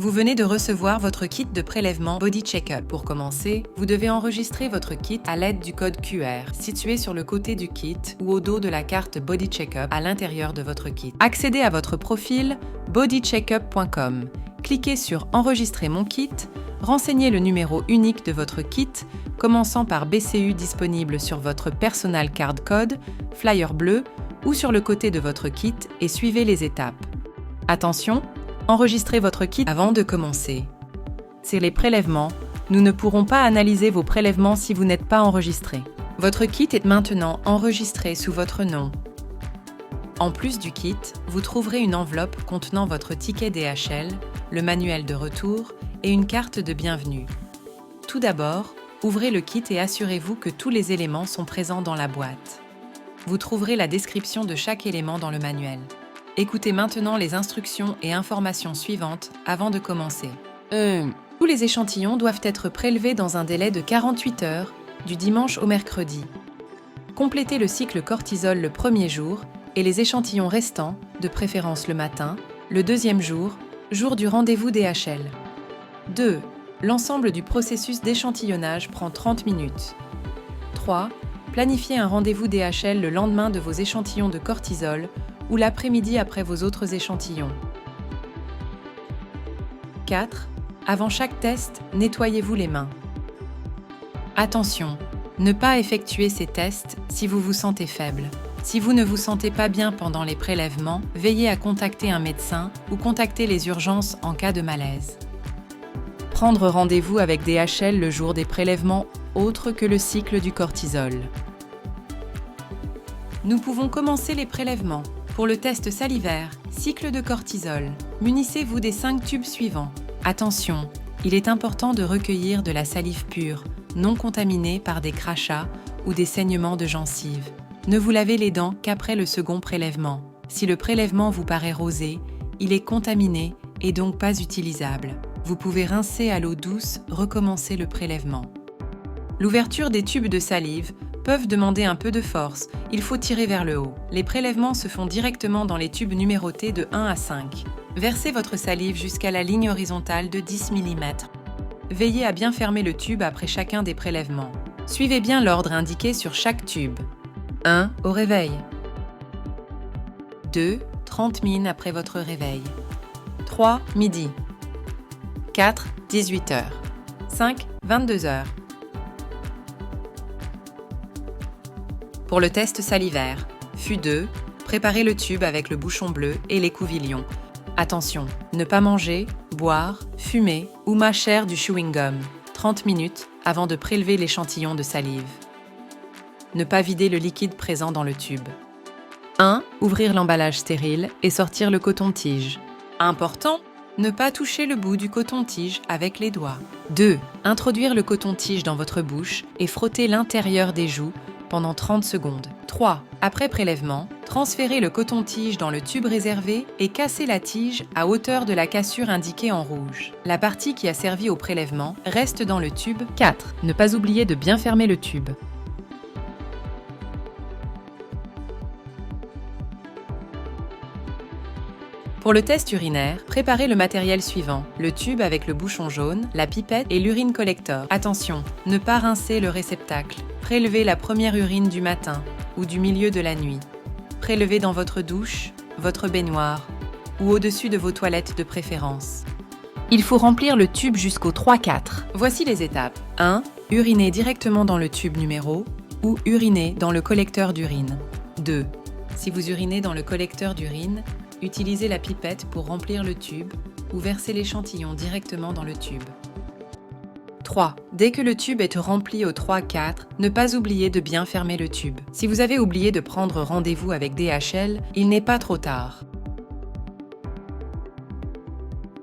Vous venez de recevoir votre kit de prélèvement Body Checkup. Pour commencer, vous devez enregistrer votre kit à l'aide du code QR situé sur le côté du kit ou au dos de la carte Body Checkup à l'intérieur de votre kit. Accédez à votre profil bodycheckup.com. Cliquez sur Enregistrer mon kit, renseignez le numéro unique de votre kit, commençant par BCU disponible sur votre Personal Card Code, flyer bleu ou sur le côté de votre kit et suivez les étapes. Attention, enregistrez votre kit avant de commencer. Sur les prélèvements, nous ne pourrons pas analyser vos prélèvements si vous n'êtes pas enregistré. Votre kit est maintenant enregistré sous votre nom. En plus du kit, vous trouverez une enveloppe contenant votre ticket DHL, le manuel de retour et une carte de bienvenue. Tout d'abord, ouvrez le kit et assurez-vous que tous les éléments sont présents dans la boîte. Vous trouverez la description de chaque élément dans le manuel. Écoutez maintenant les instructions et informations suivantes avant de commencer. Tous les échantillons doivent être prélevés dans un délai de 48 heures, du dimanche au mercredi. Complétez le cycle cortisol le premier jour et les échantillons restants, de préférence le matin, le deuxième jour, jour du rendez-vous DHL. 2. L'ensemble du processus d'échantillonnage prend 30 minutes. 3. Planifiez un rendez-vous DHL le lendemain de vos échantillons de cortisol ou l'après-midi après vos autres échantillons. 4. Avant chaque test, nettoyez-vous les mains. Attention, ne pas effectuer ces tests si vous vous sentez faible. Si vous ne vous sentez pas bien pendant les prélèvements, veillez à contacter un médecin ou contacter les urgences en cas de malaise. Prendre rendez-vous avec DHL le jour des prélèvements autre que le cycle du cortisol. Nous pouvons commencer les prélèvements. Pour le test salivaire, cycle de cortisol, munissez-vous des 5 tubes suivants. Attention, il est important de recueillir de la salive pure, non contaminée par des crachats ou des saignements de gencives. Ne vous lavez les dents qu'après le second prélèvement. Si le prélèvement vous paraît rosé, il est contaminé et donc pas utilisable. Vous pouvez rincer à l'eau douce, recommencer le prélèvement. L'ouverture des tubes de salive peuvent demander un peu de force, il faut tirer vers le haut. Les prélèvements se font directement dans les tubes numérotés de 1 à 5. Versez votre salive jusqu'à la ligne horizontale de 10 mm. Veillez à bien fermer le tube après chacun des prélèvements. Suivez bien l'ordre indiqué sur chaque tube. 1. Au réveil. 2. 30 min après votre réveil. 3. Midi. 4. 18 h. 5. 22 h. Pour le test salivaire, FU2, préparez le tube avec le bouchon bleu et les couvillons. Attention, ne pas manger, boire, fumer ou mâcher du chewing-gum 30 minutes avant de prélever l'échantillon de salive. Ne pas vider le liquide présent dans le tube. 1. Ouvrir l'emballage stérile et sortir le coton-tige. Important, ne pas toucher le bout du coton-tige avec les doigts. 2. Introduire le coton-tige dans votre bouche et frotter l'intérieur des joues pendant 30 secondes. 3. Après prélèvement, transférez le coton-tige dans le tube réservé et cassez la tige à hauteur de la cassure indiquée en rouge. La partie qui a servi au prélèvement reste dans le tube. 4. Ne pas oublier de bien fermer le tube. Pour le test urinaire, préparez le matériel suivant: le tube avec le bouchon jaune, la pipette et l'urine collector. Attention, ne pas rincer le réceptacle. Prélevez la première urine du matin ou du milieu de la nuit. Prélevez dans votre douche, votre baignoire ou au-dessus de vos toilettes de préférence. Il faut remplir le tube jusqu'au 3-4. Voici les étapes. 1. Uriner directement dans le tube numéro ou uriner dans le collecteur d'urine. 2. Si vous urinez dans le collecteur d'urine, utilisez la pipette pour remplir le tube ou versez l'échantillon directement dans le tube. 3. Dès que le tube est rempli au 3-4, ne pas oublier de bien fermer le tube. Si vous avez oublié de prendre rendez-vous avec DHL, il n'est pas trop tard.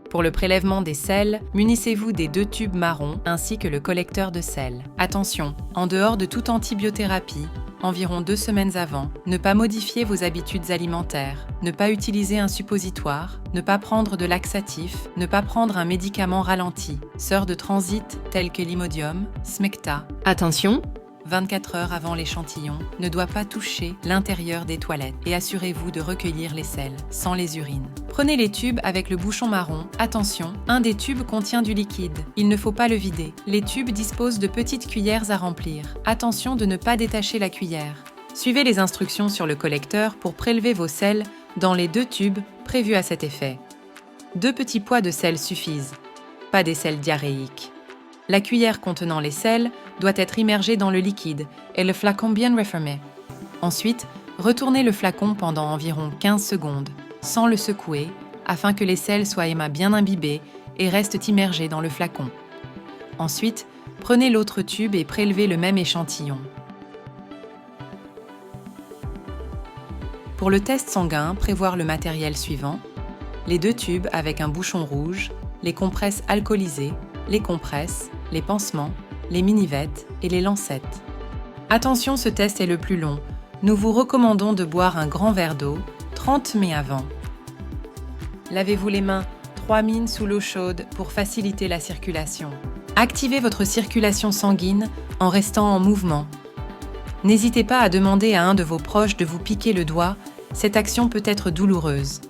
Pour le prélèvement des selles, munissez-vous des 2 tubes marrons ainsi que le collecteur de sel. Attention, en dehors de toute antibiothérapie, environ 2 semaines avant, ne pas modifier vos habitudes alimentaires, ne pas utiliser un suppositoire, ne pas prendre de laxatif, ne pas prendre un médicament ralenti, sœur de transit tels que l'Imodium, Smecta. Attention, 24 heures avant l'échantillon, ne doit pas toucher l'intérieur des toilettes et assurez-vous de recueillir les selles, sans les urines. Prenez les tubes avec le bouchon marron. Attention, un des tubes contient du liquide. Il ne faut pas le vider. Les tubes disposent de petites cuillères à remplir. Attention de ne pas détacher la cuillère. Suivez les instructions sur le collecteur pour prélever vos selles dans les 2 tubes prévus à cet effet. 2 petits poids de sel suffisent, pas des selles diarrhéiques. La cuillère contenant les selles doit être immergée dans le liquide et le flacon bien refermé. Ensuite, retournez le flacon pendant environ 15 secondes, sans le secouer, afin que les selles soient bien imbibées et restent immergées dans le flacon. Ensuite, prenez l'autre tube et prélevez le même échantillon. Pour le test sanguin, prévoir le matériel suivant: les 2 tubes avec un bouchon rouge, les compresses alcoolisées, les compresses, les pansements, les minivettes et les lancettes. Attention, ce test est le plus long. Nous vous recommandons de boire un grand verre d'eau 30 mai avant. Lavez-vous les mains 3 min sous l'eau chaude pour faciliter la circulation. Activez votre circulation sanguine en restant en mouvement. N'hésitez pas à demander à un de vos proches de vous piquer le doigt, cette action peut être douloureuse.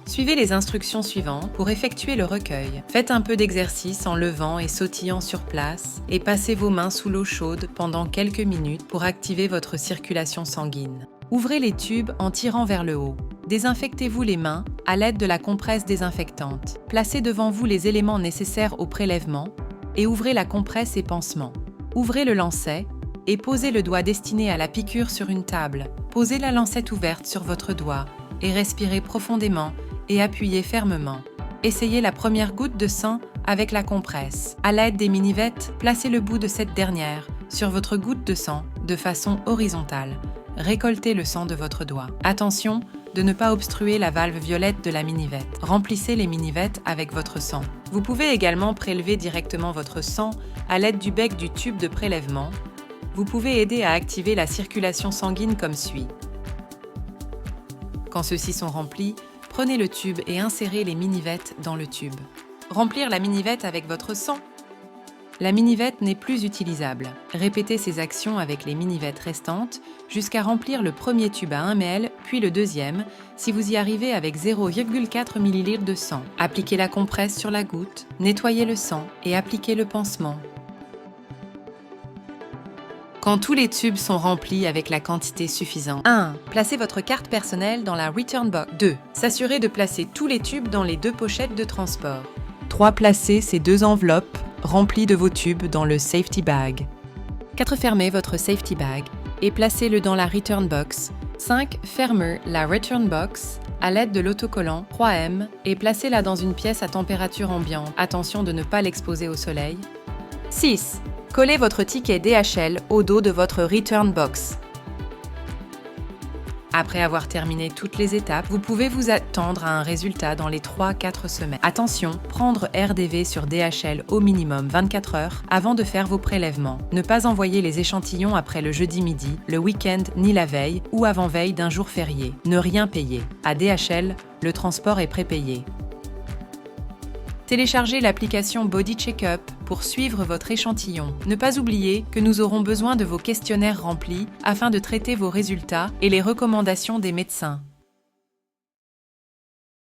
Suivez les instructions suivantes pour effectuer le recueil. Faites un peu d'exercice en levant et sautillant sur place et passez vos mains sous l'eau chaude pendant quelques minutes pour activer votre circulation sanguine. Ouvrez les tubes en tirant vers le haut. Désinfectez-vous les mains à l'aide de la compresse désinfectante. Placez devant vous les éléments nécessaires au prélèvement et ouvrez la compresse et pansement. Ouvrez le lancet et posez le doigt destiné à la piqûre sur une table. Posez la lancette ouverte sur votre doigt et respirez profondément et appuyez fermement. Essayez la première goutte de sang avec la compresse. À l'aide des minivettes, placez le bout de cette dernière sur votre goutte de sang de façon horizontale. Récoltez le sang de votre doigt. Attention de ne pas obstruer la valve violette de la minivette. Remplissez les minivettes avec votre sang. Vous pouvez également prélever directement votre sang à l'aide du bec du tube de prélèvement. Vous pouvez aider à activer la circulation sanguine comme suit. Quand ceux-ci sont remplis, prenez le tube et insérez les minivettes dans le tube. Remplir la minivette avec votre sang. La minivette n'est plus utilisable. Répétez ces actions avec les minivettes restantes jusqu'à remplir le premier tube à 1 ml, puis le deuxième, si vous y arrivez avec 0,4 ml de sang. Appliquez la compresse sur la goutte, nettoyez le sang et appliquez le pansement. Quand tous les tubes sont remplis avec la quantité suffisante. 1. Placez votre carte personnelle dans la return box. 2. S'assurer de placer tous les tubes dans les 2 pochettes de transport. 3. Placez ces 2 enveloppes remplies de vos tubes dans le safety bag. 4. Fermez votre safety bag et placez-le dans la return box. 5. Fermez la return box à l'aide de l'autocollant 3M et placez-la dans une pièce à température ambiante. Attention de ne pas l'exposer au soleil. 6. Collez votre ticket DHL au dos de votre return box. Après avoir terminé toutes les étapes, vous pouvez vous attendre à un résultat dans les 3-4 semaines. Attention, prendre RDV sur DHL au minimum 24 heures avant de faire vos prélèvements. Ne pas envoyer les échantillons après le jeudi midi, le week-end ni la veille ou avant-veille d'un jour férié. Ne rien payer. À DHL, le transport est prépayé. Téléchargez l'application Body Checkup pour suivre votre échantillon. Ne pas oublier que nous aurons besoin de vos questionnaires remplis afin de traiter vos résultats et les recommandations des médecins.